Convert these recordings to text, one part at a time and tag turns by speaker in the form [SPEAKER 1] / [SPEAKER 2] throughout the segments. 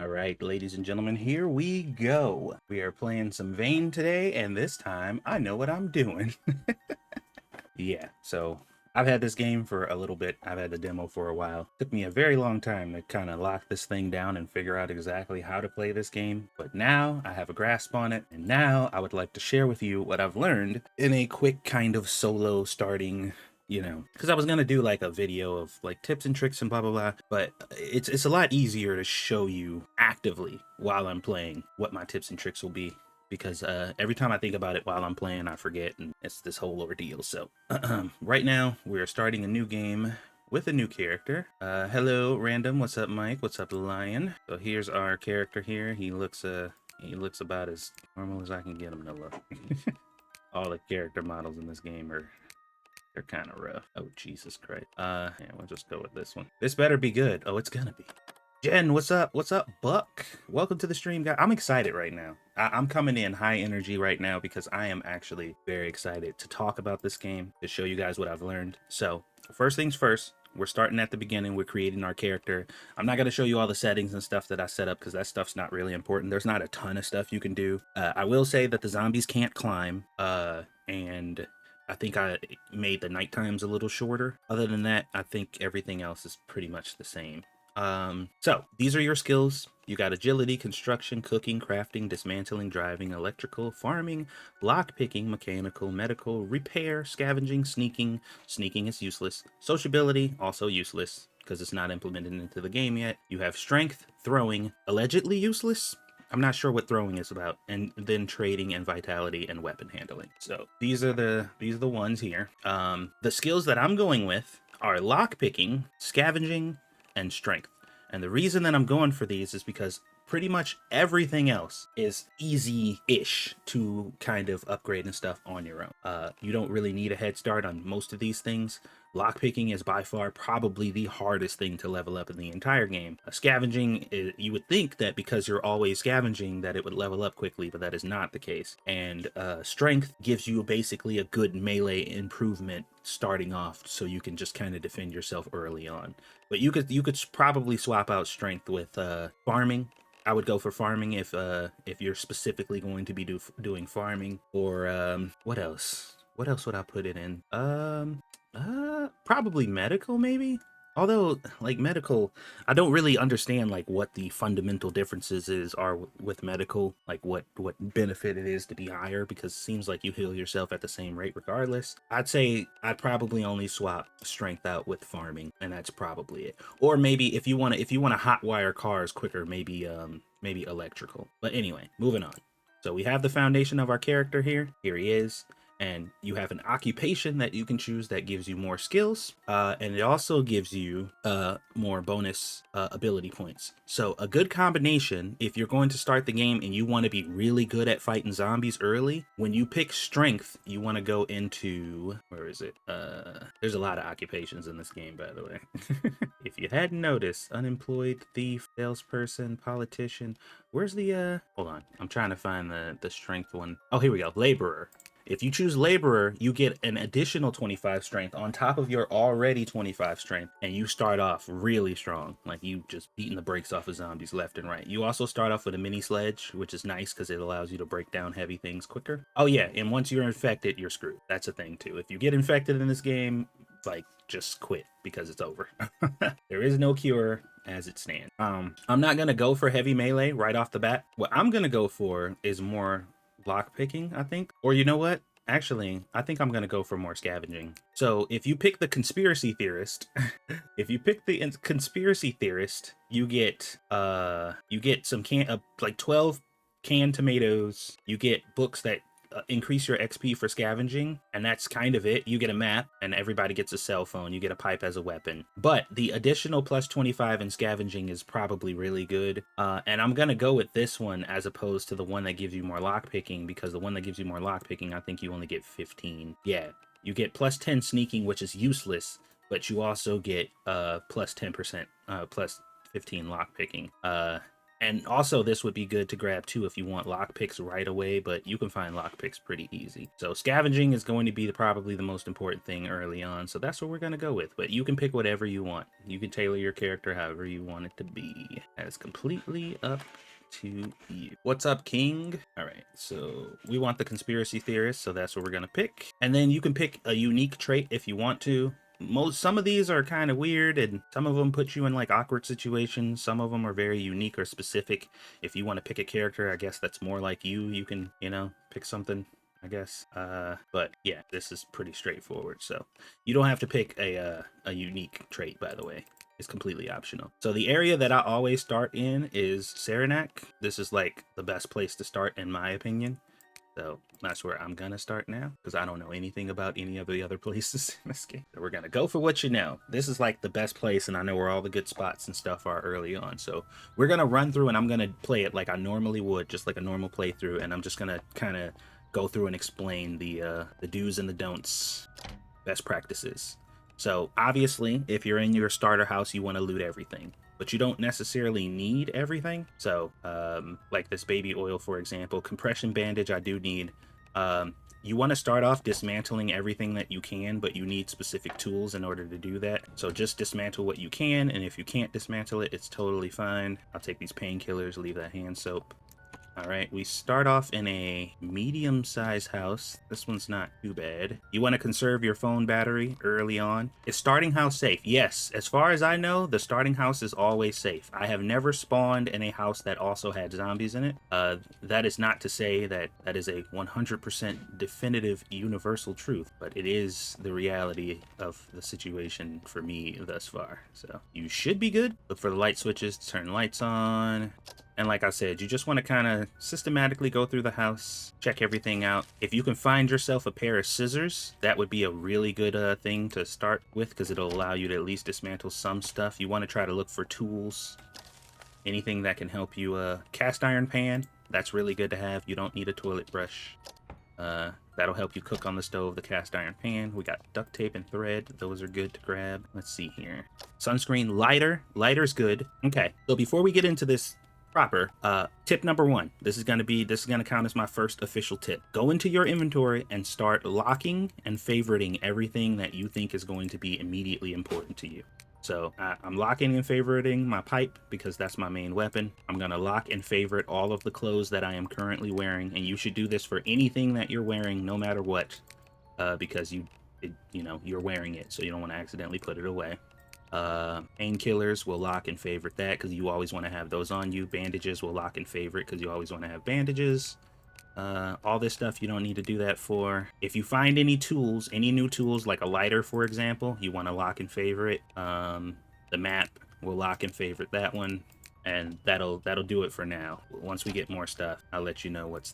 [SPEAKER 1] All right, ladies and gentlemen, here we go. We are playing some Vane today, and this time I know what I'm doing. Yeah, so I've had this game for a little bit. I've had the demo for a while. Took me a very long time to kind of lock this thing down and figure out exactly how to play this game. But now I have a grasp on it, and now I would like to share with you what I've learned in a quick kind of solo starting, because I was gonna do like a video of like tips and tricks and blah blah blah, but it's a lot easier to show you actively while I'm playing what my tips and tricks will be, because every time I think about it while I'm playing, I forget, and it's this whole ordeal. So right now we're starting a new game with a new character. Hello, random. What's up, Mike? What's up, Lion? So here's our character here. He looks about as normal as I can get him to look. All the character models in this game they're kind of rough. Oh, Jesus Christ. Yeah, we'll just go with this one. This better be good. Oh, it's gonna be. Jen, what's up? What's up, Buck? Welcome to the stream, guy. I'm excited right now. I'm coming in high energy right now because I am actually very excited to talk about this game, to show you guys what I've learned. So, first things first, we're starting at the beginning. We're creating our character. I'm not going to show you all the settings and stuff that I set up because that stuff's not really important. There's not a ton of stuff you can do. I will say that the zombies can't climb, and I think I made the night times a little shorter. Other than that, I think everything else is pretty much the same. So these are your skills. You got agility, construction, cooking, crafting, dismantling, driving, electrical, farming, lock picking, mechanical, medical, repair, scavenging, sneaking. Sneaking is useless. Sociability, also useless because it's not implemented into the game yet. You have strength, throwing, allegedly useless. I'm not sure what throwing is about, and then trading and vitality and weapon handling. So these are the ones here. The skills that I'm going with are lock picking, scavenging, and strength. And the reason that I'm going for these is because pretty much everything else is easy-ish to kind of upgrade and stuff on your own. You don't really need a head start on most of these things. Lockpicking is by far probably the hardest thing to level up in the entire game. Scavenging, you would think that because you're always scavenging that it would level up quickly, but that is not the case. And strength gives you basically a good melee improvement starting off, so you can just kind of defend yourself early on. But you could probably swap out strength with farming. I would go for farming if you're specifically going to be doing farming. Or what else? What else would I put it in? Probably medical, maybe. Although, like medical, I don't really understand like what the fundamental differences are with medical, like what benefit it is to be higher, because it seems like you heal yourself at the same rate regardless. I'd say I'd probably only swap strength out with farming, and that's probably it. Or maybe if you want to hotwire cars quicker, maybe electrical. But anyway, moving on. So we have the foundation of our character here. Here he is. And you have an occupation that you can choose that gives you more skills, and it also gives you more bonus ability points. So a good combination, if you're going to start the game and you want to be really good at fighting zombies early, when you pick strength, you want to go into, where is it? There's a lot of occupations in this game, by the way. If you hadn't noticed, unemployed, thief, salesperson, politician. Where's the hold on, I'm trying to find the strength one. Oh, here we go. Laborer. If you choose laborer, you get an additional 25 strength on top of your already 25 strength, and you start off really strong, like you just beating the brakes off of zombies left and right. You also start off with a mini sledge, which is nice because it allows you to break down heavy things quicker. Oh yeah, and once you're infected, you're screwed. That's a thing too. If you get infected in this game, like just quit because it's over. There is no cure as it stands. I'm not gonna go for heavy melee right off the bat. What I'm gonna go for is more lock picking, I think. Or you know what? Actually, I think I'm gonna go for more scavenging. So if you pick the conspiracy theorist, you get some like 12 canned tomatoes. You get books that increase your XP for scavenging, and that's kind of it. You get a map, and everybody gets a cell phone. You get a pipe as a weapon. But the additional plus 25 in scavenging is probably really good. And I'm gonna go with this one as opposed to the one that gives you more lockpicking, because the one that gives you more lockpicking, I think you only get 15. Yeah, you get plus 10 sneaking, which is useless, but you also get plus 10%, plus 15 lockpicking. And also this would be good to grab too if you want lockpicks right away, but you can find lockpicks pretty easy. So scavenging is going to be probably the most important thing early on. So that's what we're going to go with, but you can pick whatever you want. You can tailor your character however you want it to be. That is completely up to you. What's up, King? All right, so we want the conspiracy theorist, so that's what we're going to pick. And then you can pick a unique trait if you want to. Some of these are kind of weird, and some of them put you in like awkward situations. Some of them are very unique or specific. If you want to pick a character, I guess that's more like you can, you know, pick something, I guess. But yeah, this is pretty straightforward. So you don't have to pick a unique trait, by the way. It's completely optional. So the area that I always start in is Saranac. This is like the best place to start in my opinion. So that's where I'm gonna start now, because I don't know anything about any of the other places in this game. So we're gonna go for what you know. This is like the best place, and I know where all the good spots and stuff are early on. So we're gonna run through, and I'm gonna play it like I normally would, just like a normal playthrough, and I'm just gonna kind of go through and explain the do's and the don'ts, best practices. So obviously, if you're in your starter house, you want to loot everything, but you don't necessarily need everything. So like this baby oil, for example, compression bandage, I do need. You want to start off dismantling everything that you can, but you need specific tools in order to do that. So just dismantle what you can, and if you can't dismantle it, it's totally fine. I'll take these painkillers, leave that hand soap. All right, we start off in a medium-sized house. This one's not too bad. You want to conserve your phone battery early on. Is starting house safe? Yes, as far as I know, the starting house is always safe. I have never spawned in a house that also had zombies in it. That is not to say that that is a 100% definitive universal truth, but it is the reality of the situation for me thus far. So you should be good. Look for the light switches to turn lights on. And like I said, you just want to kind of systematically go through the house, check everything out. If you can find yourself a pair of scissors, that would be a really good thing to start with, because it'll allow you to at least dismantle some stuff. You want to try to look for tools, anything that can help you. Cast iron pan, that's really good to have. You don't need a toilet brush. That'll help you cook on the stove, the cast iron pan. We got duct tape and thread. Those are good to grab. Let's see here. Sunscreen, lighter. Lighter's good. Okay, so before we get into this proper, tip number one, this is gonna count as my first official tip. Go into your inventory and start locking and favoriting everything that you think is going to be immediately important to you. So I'm locking and favoriting my pipe because that's my main weapon. I'm gonna lock and favorite all of the clothes that I am currently wearing, and you should do this for anything that you're wearing, no matter what, because you're wearing it, so you don't want to accidentally put it away. Painkillers will lock and favorite that because you always want to have those on you. Bandages will lock and favorite because you always want to have bandages. All this stuff you don't need to do that for. If you find any tools, any new tools like a lighter, for example, you want to lock and favorite. The map will lock and favorite that one, and that'll do it for now. Once we get more stuff, I'll let you know what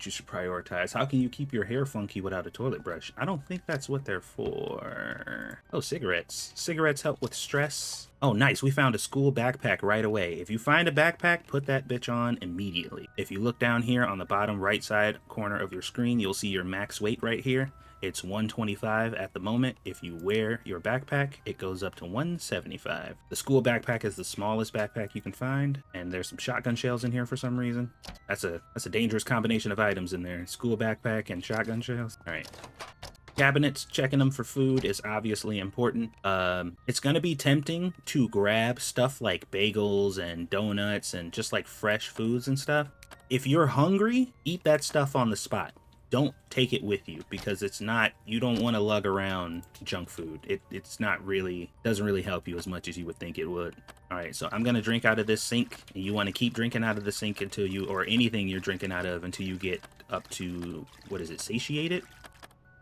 [SPEAKER 1] you should prioritize. How can you keep your hair funky without a toilet brush? I don't think that's what they're for. Oh, cigarettes. Cigarettes help with stress. Oh, nice. We found a school backpack right away. If you find a backpack, put that bitch on immediately. If you look down here on the bottom right side corner of your screen, you'll see your max weight right here. It's 125 at the moment. If you wear your backpack, it goes up to 175. The school backpack is the smallest backpack you can find, and there's some shotgun shells in here for some reason. That's a dangerous combination of items in there. School backpack and shotgun shells. All right. Cabinets, checking them for food is obviously important. It's gonna be tempting to grab stuff like bagels and donuts and just like fresh foods and stuff. If you're hungry, eat that stuff on the spot. Don't take it with you, because you don't want to lug around junk food. Doesn't really help you as much as you would think it would. All right, so I'm gonna drink out of this sink, and you want to keep drinking out of the sink or anything you're drinking out of until you get up to, what is it, satiated?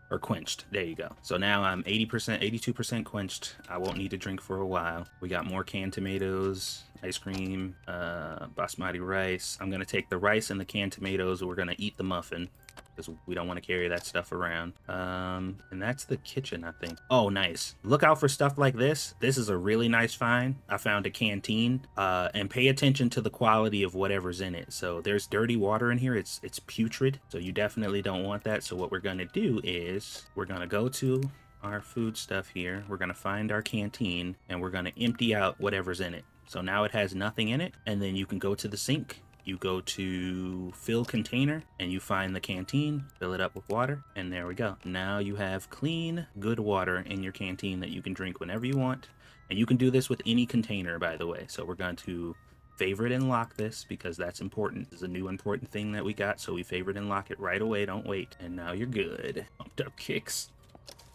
[SPEAKER 1] Or quenched. There you go. So now I'm 80%, 82% quenched. I won't need to drink for a while. We got more canned tomatoes, ice cream, basmati rice. I'm gonna take the rice and the canned tomatoes. We're gonna eat the muffin, because we don't want to carry that stuff around. And that's the kitchen, I think. Oh, nice. Look out for stuff like this. This is a really nice find. I found a canteen, and pay attention to the quality of whatever's in it. So there's dirty water in here. It's putrid, so you definitely don't want that. So what we're gonna do is we're gonna go to our food stuff here. We're gonna find our canteen, and we're gonna empty out whatever's in it. So now it has nothing in it. And then you can go to the sink. You go to fill container and you find the canteen, fill it up with water, and there we go. Now you have clean, good water in your canteen that you can drink whenever you want. And you can do this with any container, by the way. So we're going to favorite and lock this because that's important. This is a new important thing that we got. So we favorite and lock it right away. Don't wait. And now you're good. Pumped up kicks.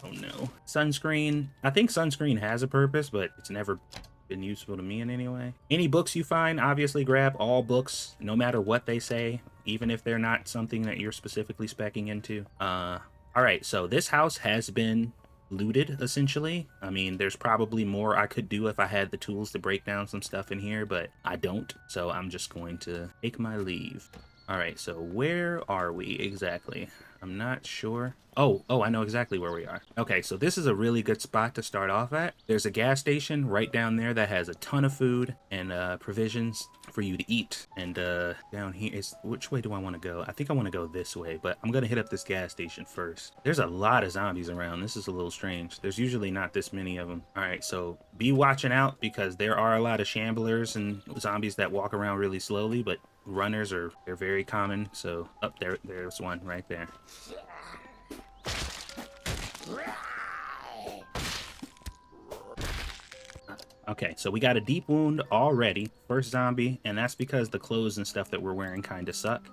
[SPEAKER 1] Oh no. Sunscreen. I think sunscreen has a purpose, but it's never been useful to me in any way. Any books you find, obviously grab all books, no matter what they say, even if they're not something that you're specifically speccing into. All right, so this house has been looted, essentially. I mean, there's probably more I could do if I had the tools to break down some stuff in here, but I don't, so I'm just going to take my leave. All right, so where are we exactly? I'm not sure. Oh, I know exactly where we are. Okay, so this is a really good spot to start off at. There's a gas station right down there that has a ton of food and provisions for you to eat. And down here is, which way do I want to go? I think I want to go this way, but I'm going to hit up this gas station first. There's a lot of zombies around. This is a little strange. There's usually not this many of them. All right, so be watching out because there are a lot of shamblers and zombies that walk around really slowly, but runners they're very common. So up there's one right there. Okay, so we got a deep wound already, first zombie, and that's because the clothes and stuff that we're wearing kind of suck.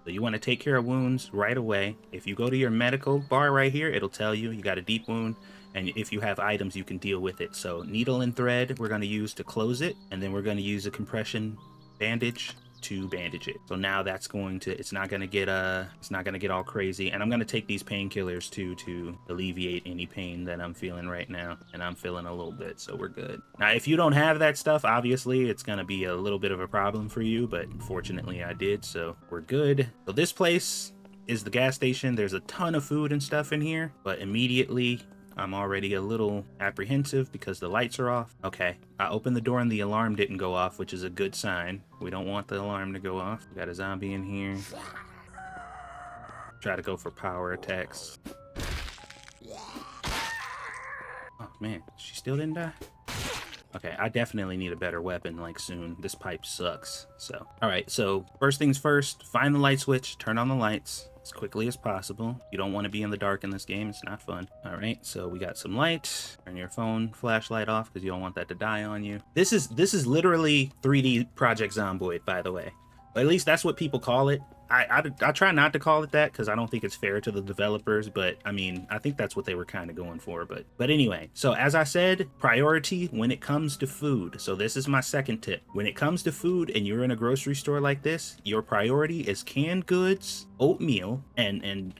[SPEAKER 1] So you want to take care of wounds right away. If you go to your medical bar right here, it'll tell you you got a deep wound, and if you have items, you can deal with it. So needle and thread we're going to use to close it, and then we're going to use a compression bandage to bandage it. So now that's going to, it's not going to get all crazy. And I'm going to take these painkillers too to alleviate any pain that I'm feeling right now, and I'm feeling a little bit, so we're good. Now if you don't have that stuff, obviously it's going to be a little bit of a problem for you, but fortunately I did, so we're good. So this place is the gas station. There's a ton of food and stuff in here, but immediately I'm already a little apprehensive because the lights are off. Okay, I opened the door and the alarm didn't go off, which is a good sign. We don't want the alarm to go off. We got a zombie in here. Try to go for power attacks. Oh man, she still didn't die? Okay, I definitely need a better weapon, like soon. This pipe sucks, so. All right, so first things first, find the light switch, turn on the lights as quickly as possible. You don't want to be in the dark in this game, it's not fun. All right, so we got some light. Turn your phone flashlight off because you don't want that to die on you. This is literally 3D Project Zomboid, by the way. Or at least that's what people call it. I try not to call it that because I don't think it's fair to the developers, but I mean, I think that's what they were kind of going for. But anyway, so as I said, priority when it comes to food. So this is my second tip. When it comes to food and you're in a grocery store like this, your priority is canned goods, oatmeal, and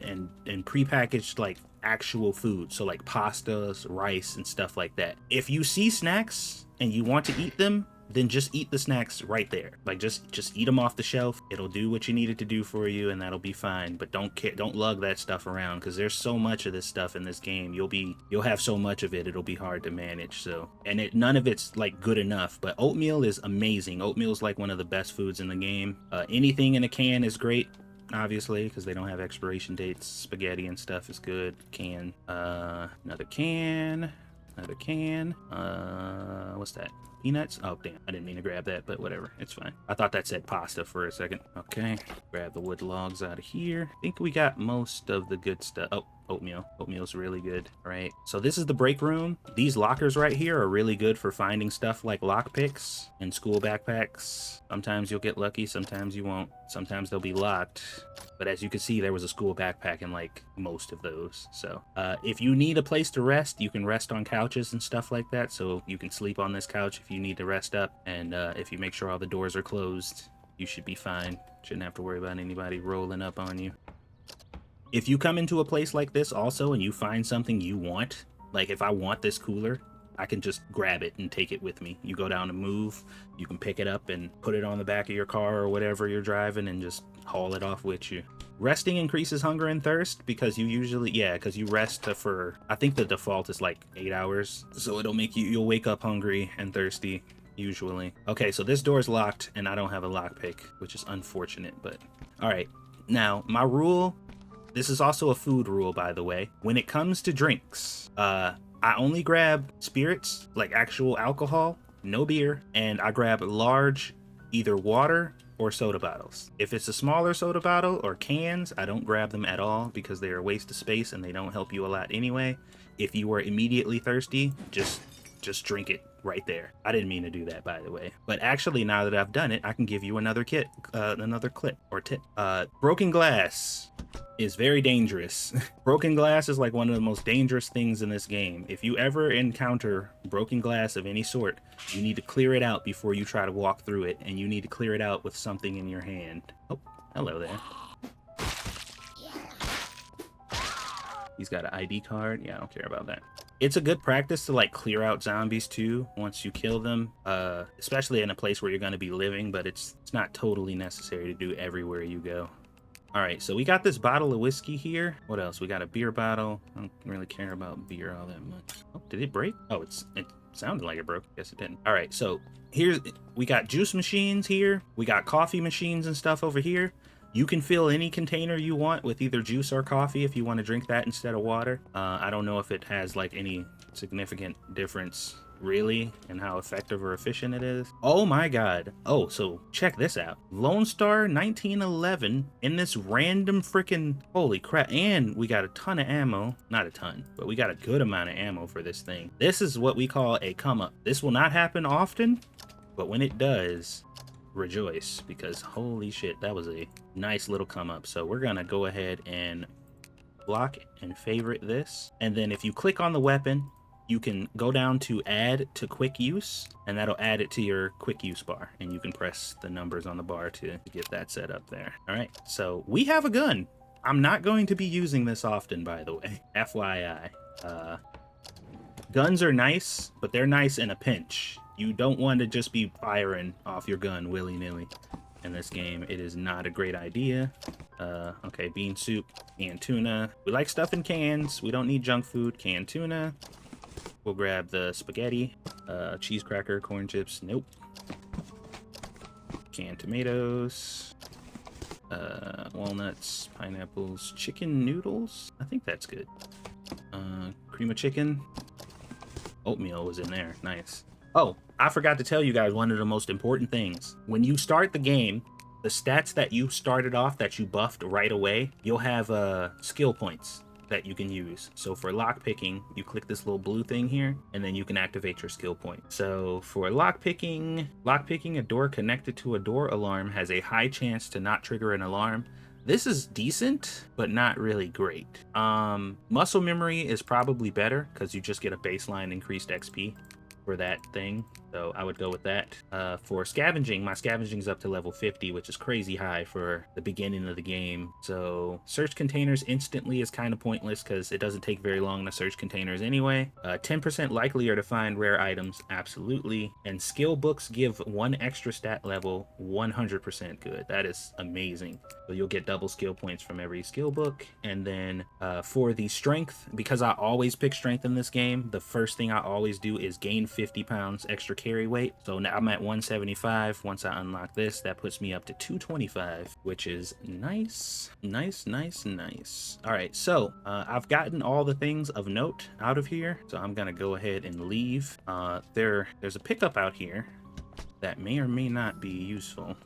[SPEAKER 1] prepackaged like actual food. So like pastas, rice, and stuff like that. If you see snacks and you want to eat them, then just eat the snacks right there. Like just eat them off the shelf. It'll do what you need it to do for you, and that'll be fine. But don't lug that stuff around because there's so much of this stuff in this game. You'll have so much of it, it'll be hard to manage. So, and none of it's like good enough. But oatmeal is amazing. Oatmeal is like one of the best foods in the game. Anything in a can is great, obviously, because they don't have expiration dates. Spaghetti and stuff is good. Can. Another can. What's that? Peanuts? Oh, damn. I didn't mean to grab that, but whatever. It's fine. I thought that said pasta for a second. Okay. Grab the wood logs out of here. I think we got most of the good stuff. Oh, oatmeal. Oatmeal's really good. All right. So this is the break room. These lockers right here are really good for finding stuff like lockpicks and school backpacks. Sometimes you'll get lucky. Sometimes you won't. Sometimes they'll be locked. But as you can see, there was a school backpack in like most of those. So if you need a place to rest, you can rest on couches and stuff like that. So you can sleep on this couch if you need to rest up. And if you make sure all the doors are closed, you should be fine. Shouldn't have to worry about anybody rolling up on you. If you come into a place like this also and you find something you want, like if I want this cooler, I can just grab it and take it with me. You go down to move, you can pick it up and put it on the back of your car or whatever you're driving and just haul it off with you. Resting increases hunger and thirst because you usually, because you rest for, I think the default is like 8 hours. So you'll wake up hungry and thirsty usually. Okay, so this door is locked and I don't have a lockpick, which is unfortunate, but all right. Now, my rule, this is also a food rule, by the way. When it comes to drinks, I only grab spirits, like actual alcohol, no beer, and I grab large either water or soda bottles. If it's a smaller soda bottle or cans, I don't grab them at all because they're a waste of space and they don't help you a lot anyway. If you were immediately thirsty, just drink it right there. I didn't mean to do that, by the way. But actually, now that I've done it, I can give you another clip or tip. Broken glass is very dangerous. Broken glass is like one of the most dangerous things in this game. If you ever encounter broken glass of any sort, you need to clear it out before you try to walk through it, and you need to clear it out with something in your hand. Oh, hello there. He's got an ID card. Yeah, I don't care about that. It's a good practice to like clear out zombies too once you kill them, especially in a place where you're going to be living, but it's not totally necessary to do everywhere you go. All right, so we got this bottle of whiskey here. What else? We got a beer bottle. I don't really care about beer all that much. Oh, did it break? Oh, it sounded like it broke. Guess it didn't. All right, so we got juice machines here. We got coffee machines and stuff over here. You can fill any container you want with either juice or coffee if you want to drink that instead of water. I don't know if it has like any significant difference really and how effective or efficient it is. Oh my god. Oh, so check this out. Lone Star 1911 in this random freaking, holy crap. And we got a ton of ammo. Not a ton, but we got a good amount of ammo for this thing. This is what we call a come up. This will not happen often, but when it does, rejoice, because holy shit, that was a nice little come up. So we're gonna go ahead and block and favorite this, and then if you click on the weapon, you can go down to add to quick use, and that'll add it to your quick use bar, and you can press the numbers on the bar to get that set up there. All right, so we have a gun. I'm not going to be using this often, by the way, FYI. Guns are nice, but they're nice in a pinch. You don't want to just be firing off your gun willy-nilly in this game. It is not a great idea. Okay, bean soup, canned tuna. We like stuff in cans. We don't need junk food. Canned tuna. We'll grab the spaghetti, cheese cracker, corn chips. Nope. Canned tomatoes, walnuts, pineapples, chicken noodles. I think that's good. Cream of chicken. Oatmeal was in there. Nice. Oh, I forgot to tell you guys one of the most important things. When you start the game, the stats that you started off that you buffed right away, you'll have skill points that you can use. So for lockpicking, you click this little blue thing here, and then you can activate your skill point. So for lockpicking, a door connected to a door alarm has a high chance to not trigger an alarm. This is decent, but not really great. Muscle memory is probably better because you just get a baseline increased XP for that thing. So I would go with that. For scavenging, my scavenging's up to level 50, which is crazy high for the beginning of the game. So search containers instantly is kind of pointless because it doesn't take very long to search containers anyway. 10% likelier to find rare items, absolutely. And skill books give one extra stat level, 100% good. That is amazing. So you'll get double skill points from every skill book. And then for the strength, because I always pick strength in this game, the first thing I always do is gain 50 pounds extra carry weight. So now I'm at 175. Once I unlock this, that puts me up to 225, which is nice. All right, so I've gotten all the things of note out of here, so I'm gonna go ahead and leave. There's a pickup out here that may or may not be useful.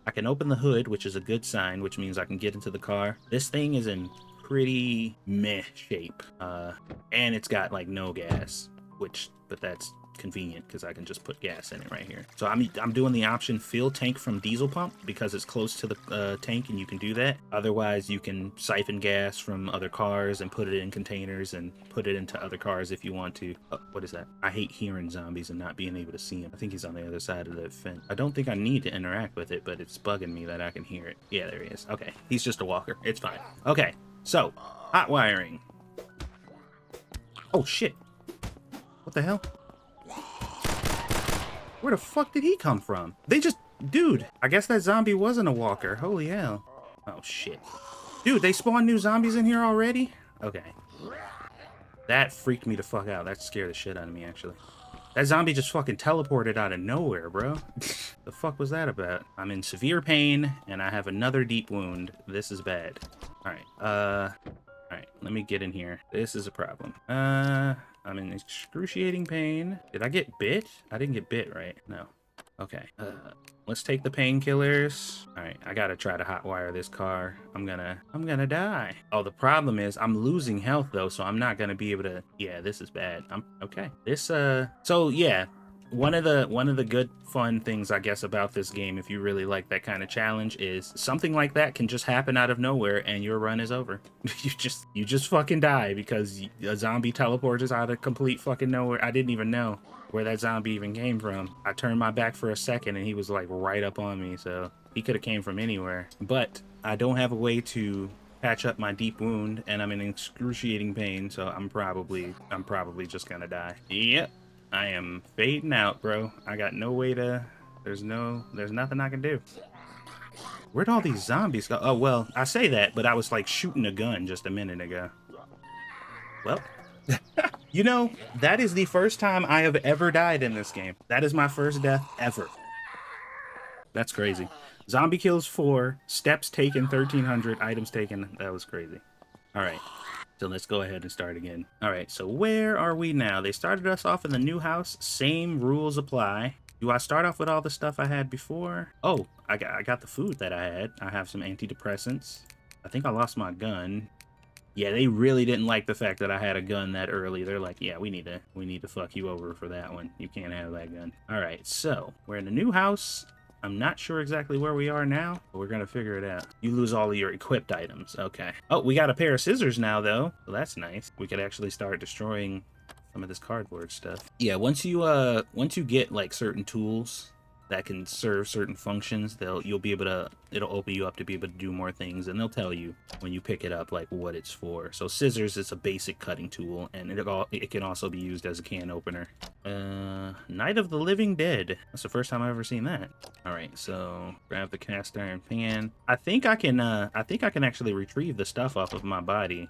[SPEAKER 1] I can open the hood, which is a good sign, which means I can get into the car. This thing is in pretty meh shape, and it's got like no gas, but that's convenient because I can just put gas in it right here. So I'm doing the option fill tank from diesel pump because it's close to the tank and you can do that. Otherwise, you can siphon gas from other cars and put it in containers and put it into other cars if you want to. Oh, what is that? I hate hearing zombies and not being able to see him. I think he's on the other side of the fence. I don't think I need to interact with it, but it's bugging me that I can hear it. Yeah, there he is. Okay, he's just a walker. It's fine. Okay, so hot wiring. Oh shit. What the hell? Where the fuck did he come from? Dude, I guess that zombie wasn't a walker. Holy hell. Oh shit. Dude, they spawned new zombies in here already? Okay. That freaked me the fuck out. That scared the shit out of me, actually. That zombie just fucking teleported out of nowhere, bro. The fuck was that about? I'm in severe pain, and I have another deep wound. This is bad. Alright, let me get in here. This is a problem. I'm in excruciating pain. Did I get bit? I didn't get bit, right? No. Okay. Let's take the painkillers. All right, I gotta try to hotwire this car. I'm gonna die. Oh, the problem is I'm losing health though, so I'm not gonna be able to. Yeah, this is bad. I'm okay. This So yeah, one of the good fun things I guess about this game, if you really like that kind of challenge, is something like that can just happen out of nowhere and your run is over. you just fucking die because a zombie teleports out of complete fucking nowhere. I didn't even know where that zombie even came from. I turned my back for a second and he was like right up on me, so he could have came from anywhere. But I don't have a way to patch up my deep wound and I'm in excruciating pain, so I'm probably just gonna die. Yep, I am fading out, bro. I got no way to, there's nothing I can do. Where'd all these zombies go? Oh, well, I say that, but I was like shooting a gun just a minute ago. Well, you know, that is the first time I have ever died in this game. That is my first death ever. That's crazy. Zombie kills 4, steps taken 1,300, items taken. That was crazy. All right, so let's go ahead and start again. All right, so where are we now? They started us off in the new house. Same rules apply. Do I start off with all the stuff I had before? Oh, I got the food that I had. I have some antidepressants. I think I lost my gun. Yeah, they really didn't like the fact that I had a gun that early. They're like, yeah, we need to fuck you over for that one. You can't have that gun. All right, so we're in a new house. I'm not sure exactly where we are now, but we're gonna figure it out. You lose all of your equipped items. Okay. Oh, we got a pair of scissors now, though. Well, that's nice. We could actually start destroying some of this cardboard stuff. Yeah, once you get like certain tools that can serve certain functions, it'll open you up to be able to do more things, and they'll tell you when you pick it up like what it's for. So scissors is a basic cutting tool, and it can also be used as a can opener. Night of the Living Dead. That's the first time I've ever seen that. All right, so grab the cast iron pan. I think I can actually retrieve the stuff off of my body.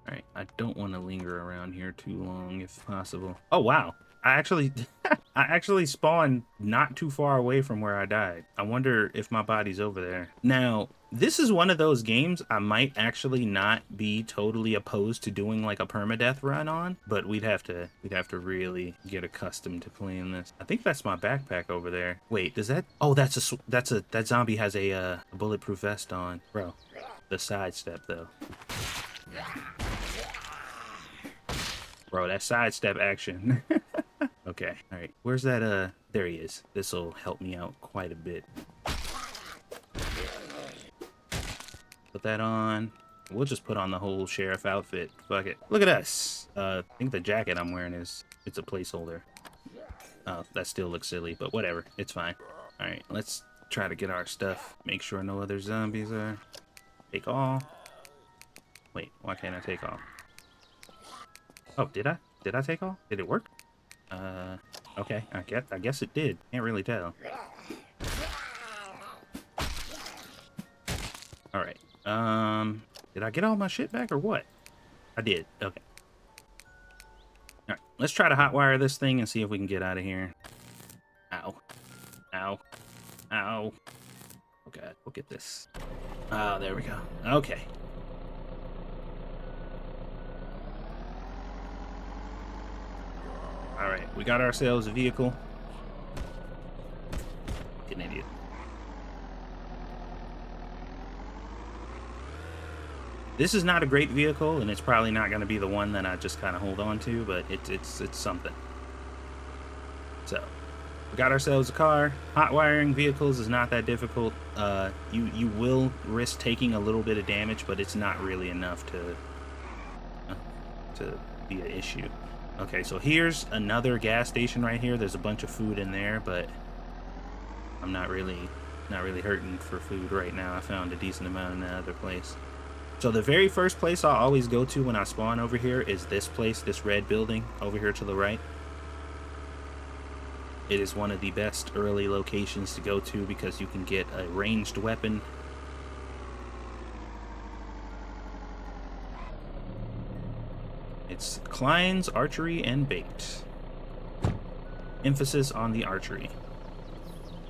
[SPEAKER 1] All right, I don't want to linger around here too long if possible. Oh wow, I actually spawned not too far away from where I died. I wonder if my body's over there. Now, this is one of those games I might actually not be totally opposed to doing like a permadeath run on, but we'd have to really get accustomed to playing this. I think that's my backpack over there. Wait, does that? Oh, that zombie has a bulletproof vest on, bro. The sidestep though. Bro, that sidestep action. Okay, all right. Where's that? There he is. This'll help me out quite a bit. Put that on. We'll just put on the whole sheriff outfit. Fuck it. Look at us. I think the jacket I'm wearing it's a placeholder. Oh, that still looks silly, but whatever. It's fine. All right, let's try to get our stuff. Make sure no other zombies are. Take all. Wait, why can't I take all? Oh, did I? Did I take all? Did it work? Okay, I guess it did. Can't really tell. All right. Did I get all my shit back or what? I did. Okay. All right, let's try to hotwire this thing and see if we can get out of here. Ow. Ow. Ow. Oh god, look at this. Oh, there we go. Okay. All right, we got ourselves a vehicle. An idiot. This is not a great vehicle, and it's probably not going to be the one that I just kind of hold on to, but it's something. So, we got ourselves a car. Hot wiring vehicles is not that difficult. You will risk taking a little bit of damage, but it's not really enough to be an issue. Okay, so here's another gas station right here. There's a bunch of food in there, but I'm not really hurting for food right now. I found a decent amount in the other place. So the very first place I'll always go to when I spawn over here is this place, this red building over here to the right. It is one of the best early locations to go to because you can get a ranged weapon. It's Klein's Archery and Bait. Emphasis on the archery.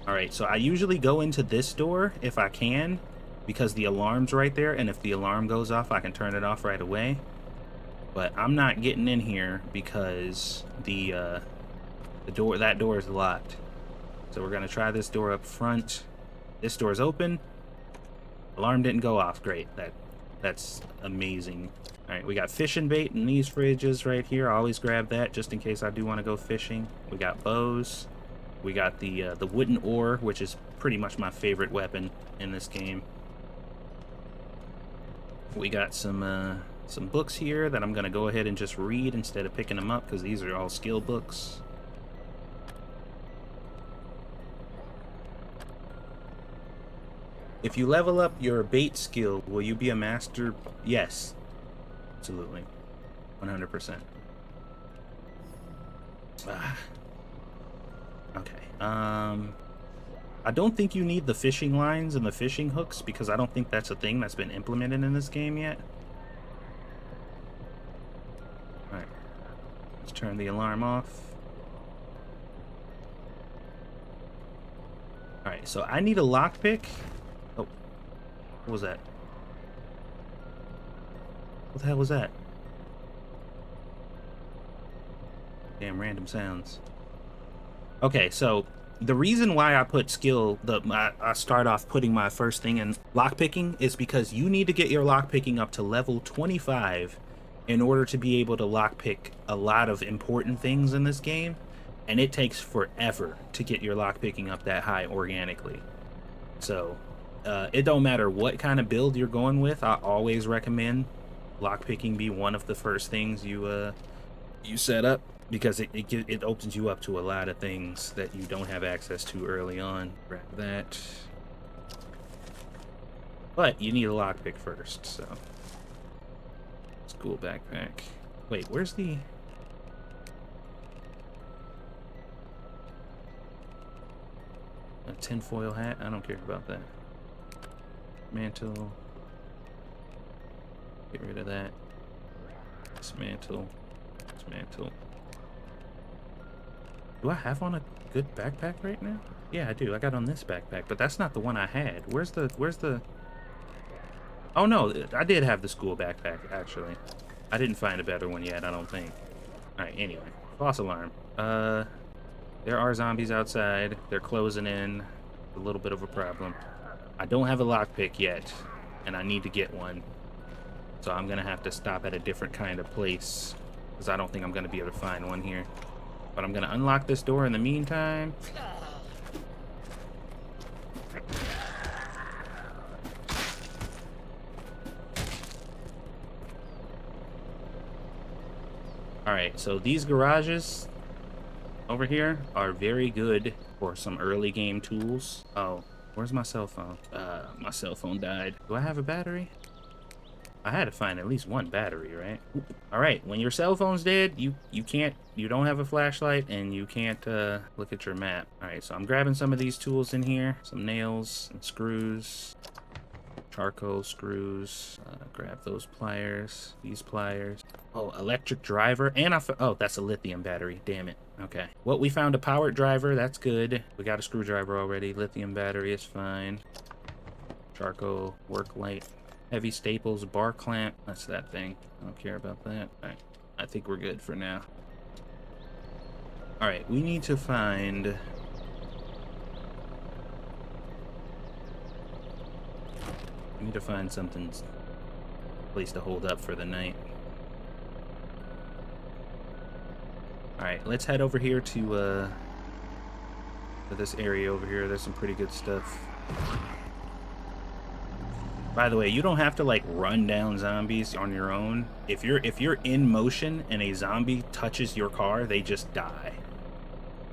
[SPEAKER 1] Alright, so I usually go into this door if I can, because the alarm's right there, and if the alarm goes off, I can turn it off right away. But I'm not getting in here because that door is locked. So we're gonna try this door up front. This door is open. Alarm didn't go off. Great. That's amazing. All right, we got fishing bait in these fridges right here. I always grab that just in case I do want to go fishing. We got bows. We got the wooden oar, which is pretty much my favorite weapon in this game. We got some books here that I'm gonna go ahead and just read instead of picking them up because these are all skill books. If you level up your bait skill, will you be a master? Yes, absolutely, 100%. Okay. I don't think you need the fishing lines and the fishing hooks because I don't think that's a thing that's been implemented in this game yet. All right. Let's turn the alarm off. All right. So I need a lockpick. Oh, what was that? What the hell was that? Damn random sounds. Okay, so the reason why I put skill, I start off putting my first thing in lockpicking is because you need to get your lockpicking up to level 25 in order to be able to lockpick a lot of important things in this game, and it takes forever to get your lockpicking up that high organically. So it don't matter what kind of build you're going with, I always recommend lockpicking be one of the first things you set up, because it opens you up to a lot of things that you don't have access to early on. Grab that. But you need a lockpick first, so. School backpack. Wait, where's the... A tinfoil hat? I don't care about that. Mantle. Get rid of that. Dismantle. Dismantle. Do I have on a good backpack right now? Yeah, I do. I got on this backpack, but that's not the one I had. Where's the... Oh, no, I did have the school backpack, actually. I didn't find a better one yet, I don't think. Alright, anyway. False alarm. There are zombies outside. They're closing in. A little bit of a problem. I don't have a lockpick yet, and I need to get one. So I'm gonna have to stop at a different kind of place, because I don't think I'm gonna be able to find one here. But I'm gonna unlock this door in the meantime. Alright, so these garages over here are very good for some early game tools. Oh, where's my cell phone? My cell phone died. Do I have a battery? I had to find at least one battery, right? All right, when your cell phone's dead, you don't have a flashlight and you can't look at your map. All right, so I'm grabbing some of these tools in here, some nails and screws, charcoal screws. Grab those pliers, these pliers. Oh, electric driver, and oh, that's a lithium battery. Damn it. Okay. Well, we found a powered driver. That's good. We got a screwdriver already. Lithium battery is fine. Charcoal, work light. Heavy staples, bar clamp. That's that thing. I don't care about that. All right. I think we're good for now. All right. We need to find... We need to find something... place to hold up for the night. All right. Let's head over here to this area over here. There's some pretty good stuff. By the way, you don't have to like run down zombies on your own. If you're in motion and a zombie touches your car, they just die.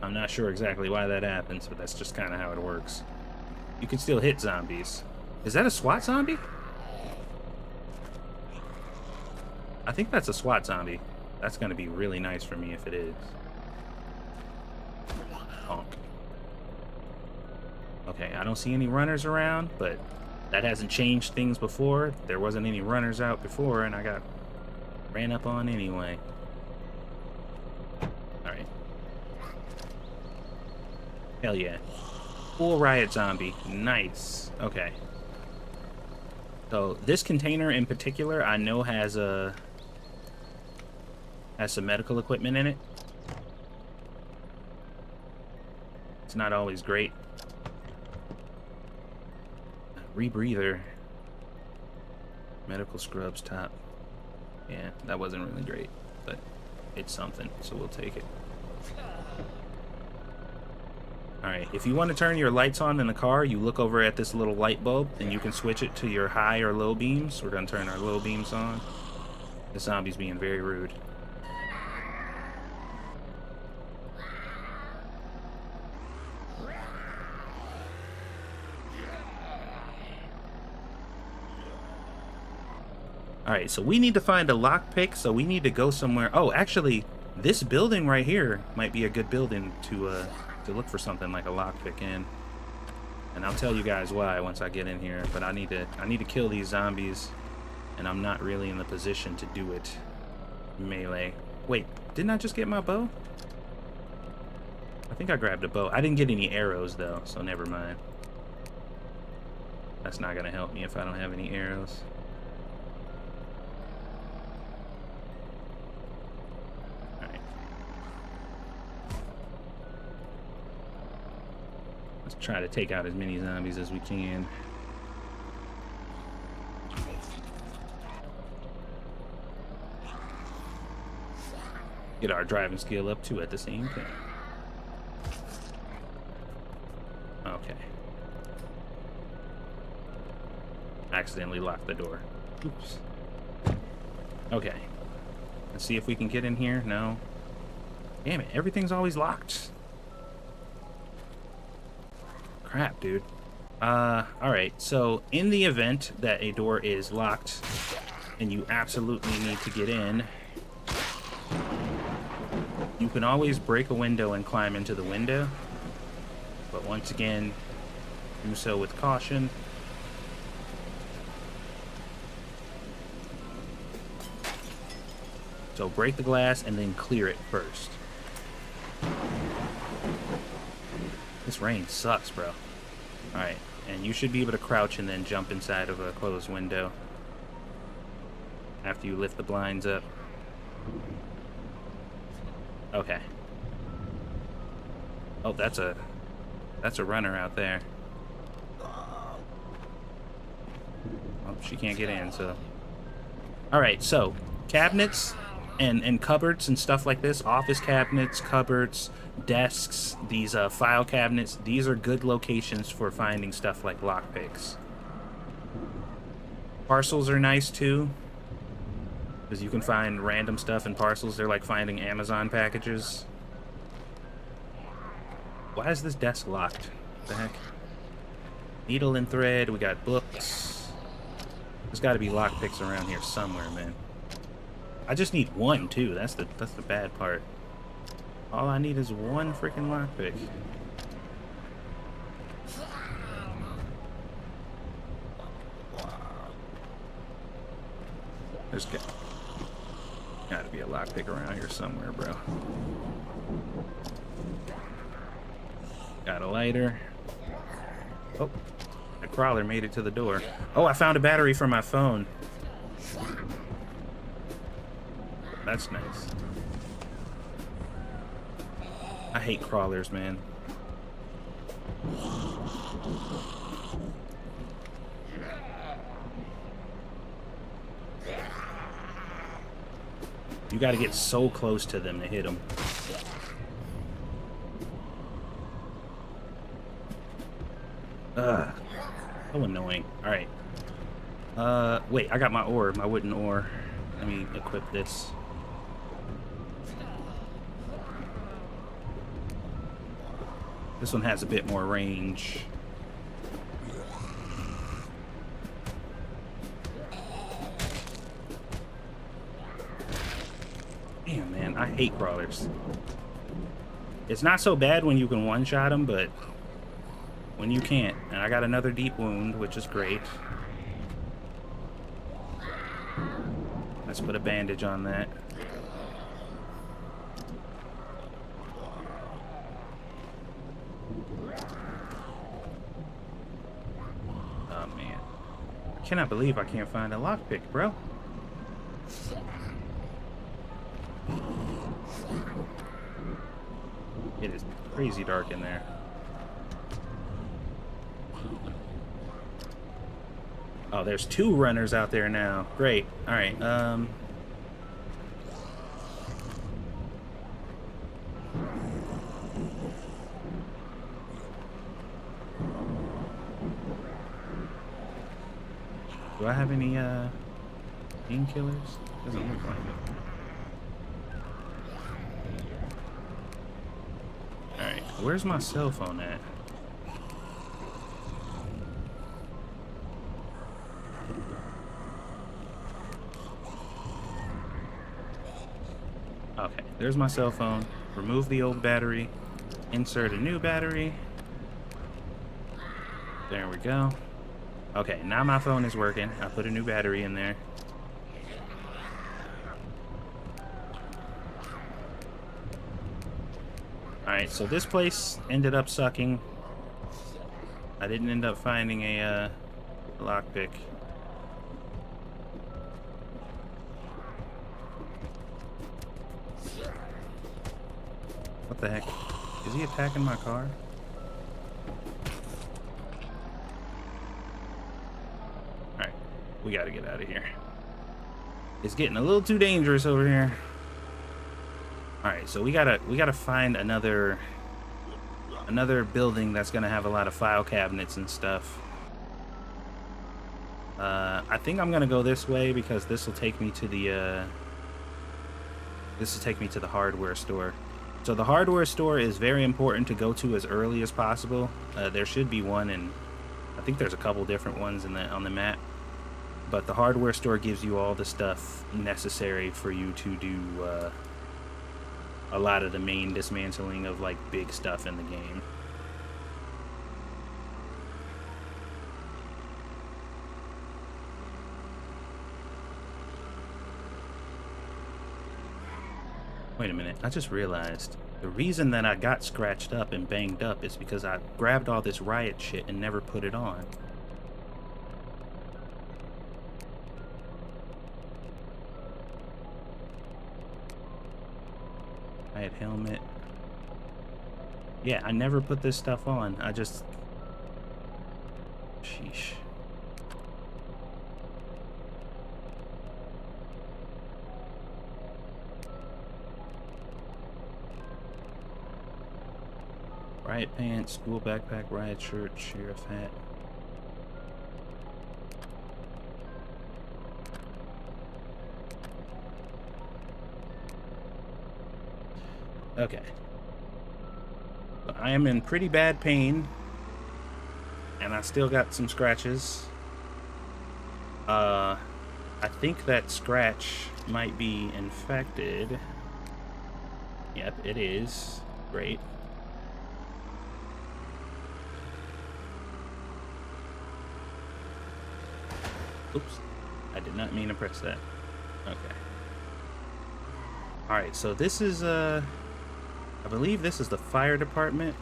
[SPEAKER 1] I'm not sure exactly why that happens, but that's just kind of how it works. You can still hit zombies. Is that a SWAT zombie? I think that's a SWAT zombie. That's going to be really nice for me if it is. Honk. Okay, I don't see any runners around, but that hasn't changed things before. There wasn't any runners out before, and I got ran up on anyway. Alright. Hell yeah. Full riot zombie. Nice. Okay. So, this container in particular, I know has a... Has some medical equipment in it. It's not always great. Rebreather. Medical scrubs top. Yeah, that wasn't really great, but it's something, so we'll take it. Alright, if you want to turn your lights on in the car, you look over at this little light bulb, and you can switch it to your high or low beams. We're going to turn our low beams on. The zombie's being very rude. Alright, so we need to find a lockpick, so we need to go somewhere. Oh, actually, this building right here might be a good building to look for something like a lockpick in. And I'll tell you guys why once I get in here, but I need to kill these zombies, and I'm not really in the position to do it melee. Wait, didn't I just get my bow? I think I grabbed a bow. I didn't get any arrows though, so never mind. That's not gonna help me if I don't have any arrows. Try to take out as many zombies as we can. Get our driving skill up too at the same time. Okay. Accidentally locked the door. Oops. Okay. Let's see if we can get in here. No. Damn it, everything's always locked. Crap, dude. Alright, so in the event that a door is locked and you absolutely need to get in, you can always break a window and climb into the window. But once again, do so with caution. So break the glass and then clear it first. This rain sucks, bro. Alright, and you should be able to crouch and then jump inside of a closed window after you lift the blinds up. Okay. Oh, that's a runner out there. Oh, she can't get in, so. Alright, so cabinets and cupboards and stuff like this, office cabinets, cupboards, desks, these file cabinets, these are good locations for finding stuff like lockpicks. Parcels are nice too, because you can find random stuff in parcels. They're like finding Amazon packages. Why is this desk locked? What the heck? Needle and thread, we got books. There's got to be lockpicks around here somewhere, man. I just need one too. That's the bad part. All I need is one freaking lockpick. There's gotta be a lockpick around here somewhere, bro. Got a lighter. Oh, the crawler made it to the door. Oh, I found a battery for my phone. That's nice. I hate crawlers, man. You gotta get so close to them to hit them. Ugh. So annoying. Alright. Wait, I got my ore, my wooden ore. Let me equip this. This one has a bit more range. Damn, man, I hate crawlers. It's not so bad when you can one-shot them, but when you can't. And I got another deep wound, which is great. Let's put a bandage on that. I cannot believe I can't find a lockpick, bro. It is crazy dark in there. Oh, there's 2 runners out there now. Great. All right. Do I have any painkillers? Doesn't look like it. All right. Where's my cell phone at? Okay, there's my cell phone. Remove the old battery. Insert a new battery. There we go. Okay, now my phone is working. I put a new battery in there. Alright, so this place ended up sucking. I didn't end up finding a lockpick. What the heck? Is he attacking my car? Alright, we gotta get out of here. It's getting a little too dangerous over here. Alright, so we gotta find another building that's gonna have a lot of file cabinets and stuff. I think I'm gonna go this way because this will take me to the hardware store. So the hardware store is very important to go to as early as possible. There should be one, and I think there's a couple different ones on the map. But the hardware store gives you all the stuff necessary for you to do a lot of the main dismantling of like big stuff in the game. Wait a minute, I just realized the reason that I got scratched up and banged up is because I grabbed all this riot shit and never put it on. Riot helmet. Yeah, I never put this stuff on. I just... Sheesh. Riot pants, school backpack, riot shirt, sheriff hat. Okay. I am in pretty bad pain, and I still got some scratches. I think that scratch might be infected. Yep, it is. Great. Oops, I did not mean to press that. Okay. Alright, so this is, I believe this is the fire department.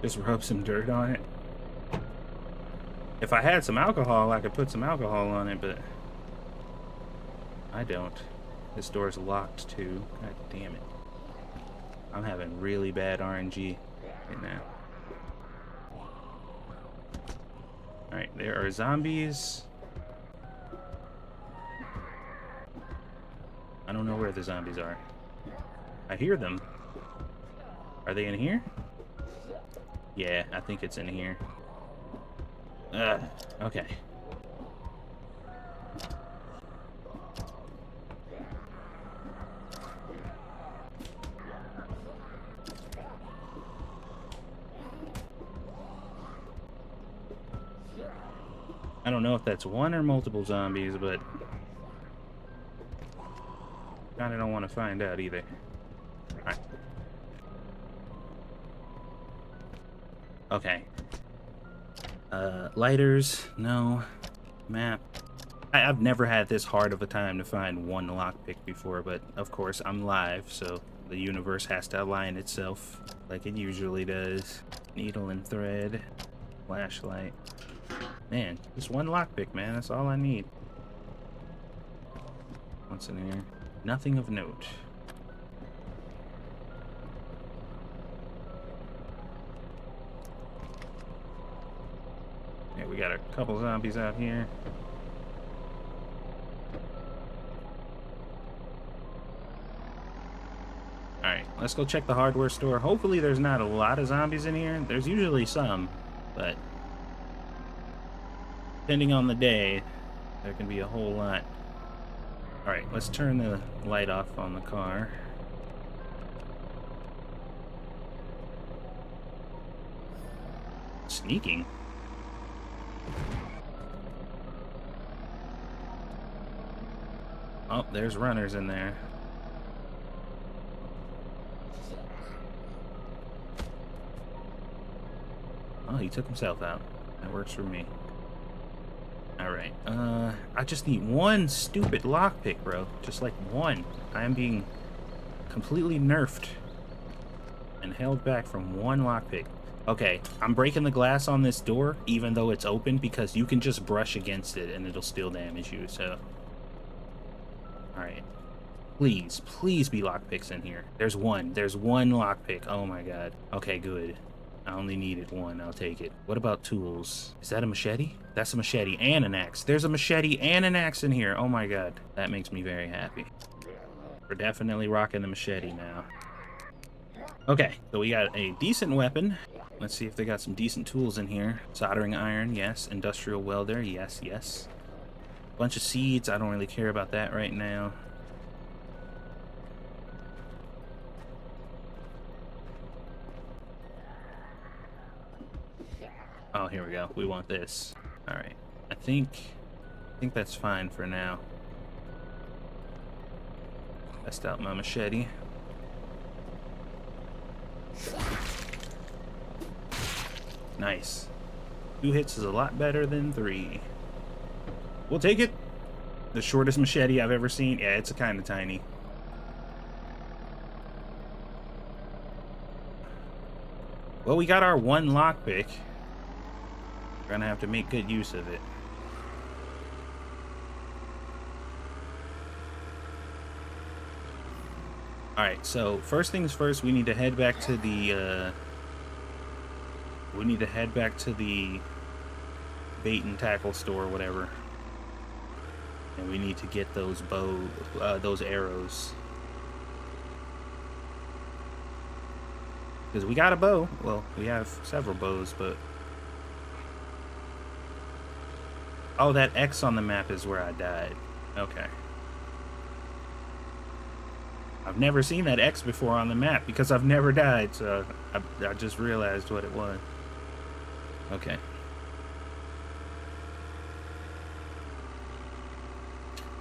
[SPEAKER 1] Just rub some dirt on it. If I had some alcohol, I could put some alcohol on it, but I don't. This door's locked too. God damn it. I'm having really bad RNG right now. Alright, there are zombies. I don't know where the zombies are. I hear them. Are they in here? Yeah, I think it's in here. Okay. I don't know if that's one or multiple zombies, but kinda don't want to find out either. Alright. Okay. Lighters, no. Map. I've never had this hard of a time to find one lockpick before, but of course I'm live, so The universe has to align itself like it usually does. Needle and thread, flashlight. Man, just one lockpick, man. That's all I need. What's in here? Nothing of note. Yeah, we got a couple zombies out here. Alright, let's go check the hardware store. Hopefully there's not a lot of zombies in here. There's usually some, but depending on the day, there can be a whole lot. Alright, let's turn the light off on the car. Sneaking. Oh, there's runners in there. Oh, he took himself out. That works for me. Alright, I just need one stupid lockpick, bro. Just like one. I am being completely nerfed and held back from one lockpick. Okay, I'm breaking the glass on this door, even though it's open, because you can just brush against it and it'll still damage you, so... Alright. Please, please be lockpicks in here. There's one lockpick. Oh my god. Okay, good. I only needed one. I'll take it. What about tools? Is that a machete? That's a machete and an axe. There's a machete and an axe in here. Oh my god. That makes me very happy. We're definitely rocking the machete now. Okay, so we got a decent weapon. Let's see if they got some decent tools in here. Soldering iron, yes. Industrial welder, yes, yes. Bunch of seeds. I don't really care about that right now. Oh, here we go. We want this. All right. I think that's fine for now. Test out my machete. Nice. 2 hits is a lot better than 3. We'll take it. The shortest machete I've ever seen. Yeah, it's kind of tiny. Well, we got our one lockpick. We're gonna have to make good use of it. Alright, so first things first, we need to head back to the bait and tackle store or whatever. And we need to get those those arrows. Because we got a bow. Well, we have several bows, but... Oh, that X on the map is where I died. Okay. I've never seen that X before on the map because I've never died, so I just realized what it was. Okay.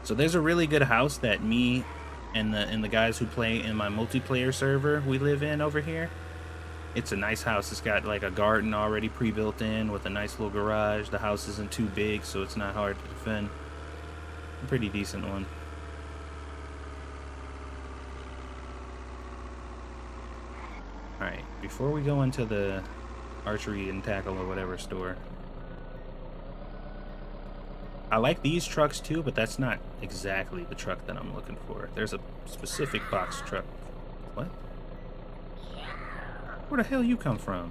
[SPEAKER 1] So there's a really good house that me and the guys who play in my multiplayer server we live in over here. It's a nice house. It's got like a garden already pre-built in with a nice little garage. The house isn't too big, so it's not hard to defend. A pretty decent one. Alright, before we go into the archery and tackle or whatever store. I like these trucks too, but that's not exactly the truck that I'm looking for. There's a specific box truck. What? Where the hell you come from?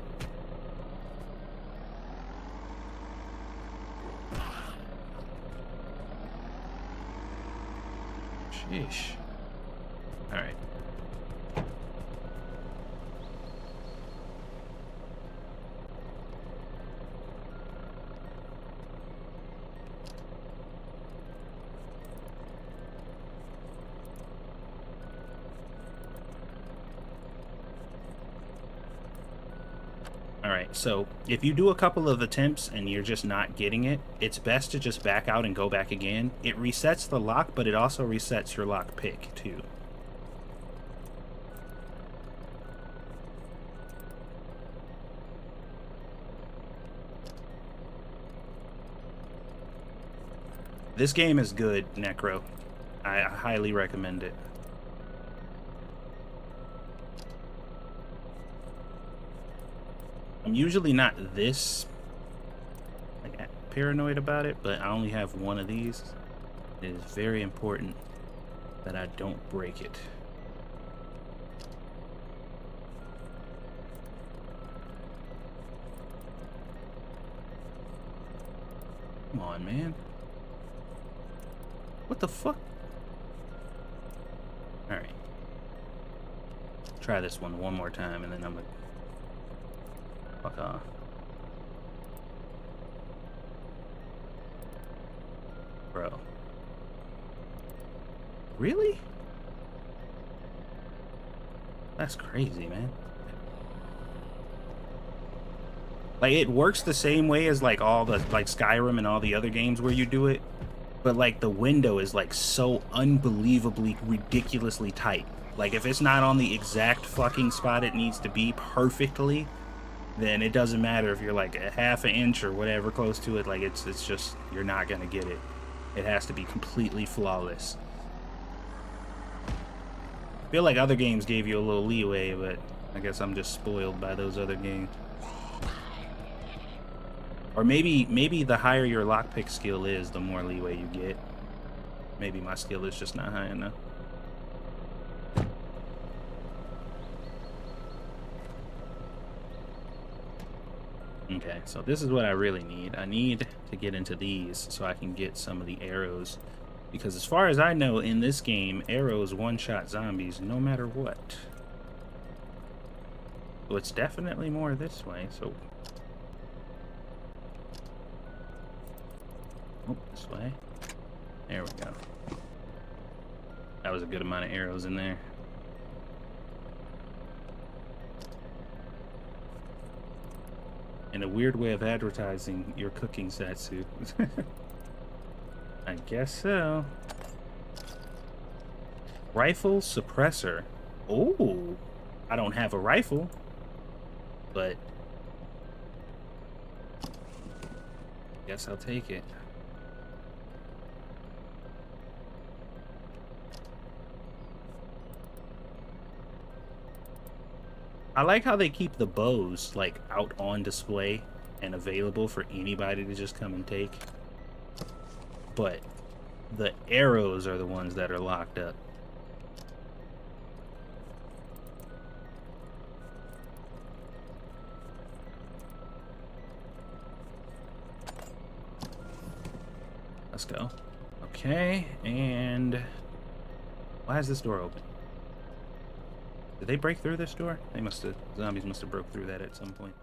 [SPEAKER 1] Sheesh. Alright. Alright, so if you do a couple of attempts and you're just not getting it, it's best to just back out and go back again. It resets the lock, but it also resets your lock pick too. This game is good, Necro. I highly recommend it. I'm usually not this like paranoid about it, but I only have one of these. It is very important that I don't break it. Come on, man. What the fuck? Alright. Try this one more time and then I'm gonna fuck off. Bro. Really? That's crazy, man. Like, it works the same way as like all the like Skyrim and all the other games where you do it, but like the window is like so unbelievably ridiculously tight. Like, if it's not on the exact fucking spot it needs to be perfectly, then it doesn't matter if you're like a half an inch or whatever close to it. Like, it's just, you're not gonna get it. It has to be completely flawless. I feel like other games gave you a little leeway, but I guess I'm just spoiled by those other games. Or maybe the higher your lockpick skill is, the more leeway you get. Maybe my skill is just not high enough. Okay, so this is what I really need. I need to get into these so I can get some of the arrows. Because as far as I know, in this game, arrows one-shot zombies no matter what. So it's definitely more this way, so... Oh, this way. There we go. That was a good amount of arrows in there. And a weird way of advertising your cooking satsu. I guess so. Rifle suppressor. Oh, I don't have a rifle, but guess I'll take it. I like how they keep the bows like out on display and available for anybody to just come and take. But the arrows are the ones that are locked up. Let's go. Okay, and why is this door open? Did they break through this door? They must have, zombies must have broke through that at some point.